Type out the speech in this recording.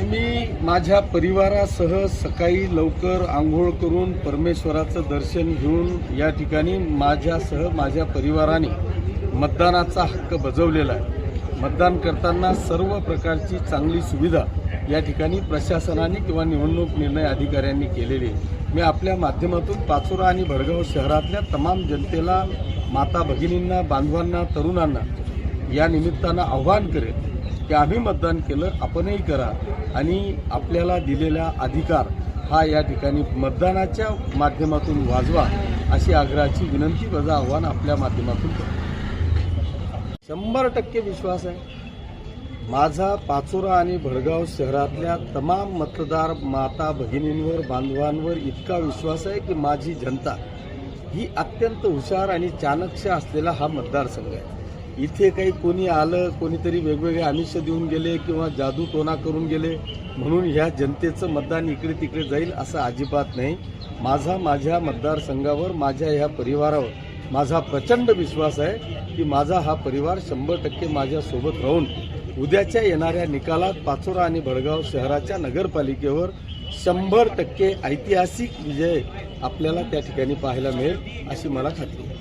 मी माझ्या परिवारासह सकाळी लवकर आंघोळ करून परमेश्वराचं दर्शन घेऊन या ठिकाणी माझ्यासह माझ्या परिवाराने मतदानाचा हक्क बजावलेला आहे। मतदान करताना सर्व प्रकारची चांगली सुविधा या ठिकाणी प्रशासनाने किंवा निवडणूक निर्णय अधिकाऱ्यांनी केलेली आहे। मी आपल्या माध्यमातून पाचोरा आणि भडगाव शहरातल्या तमाम जनतेला, माता भगिनींना, बांधवांना, तरुणांना या निमित्तानं आव्हान करेन की आम्ही मतदान केलं, आपणही करा आणि आपल्याला दिलेला अधिकार हा या ठिकाणी मतदानाच्या माध्यमातून वाजवा अशी आग्रहाची विनंती वजा आव्हान आपल्या माध्यमातून करतो। 100% विश्वास आहे माझा पाचोरा आणि भडगाव शहरातल्या तमाम मतदार माता भगिनींवर, बांधवांवर इतका विश्वास आहे की माझी जनता ही अत्यंत हुशार आणि चाणक्य असलेला हा मतदारसंघ आहे। इथे काही कोणी आलं, कोणीतरी वेगवेगळे आमिष देऊन गेले किंवा जादू टोना करून गेले म्हणून ह्या जनतेचं मतदान इकडे तिकडे जाईल असं अजिबात नाही। माझ्या मतदारसंघावर, माझ्या ह्या परिवारावर माझा प्रचंड विश्वास आहे की माझा हा परिवार 100% माझ्यासोबत राहून उद्याच्या येणाऱ्या निकालात पाचोरा आणि भडगाव शहराच्या नगरपालिकेवर 100% ऐतिहासिक विजय आपल्याला त्या ठिकाणी पाहायला मिळेल अशी मला खात्री आहे।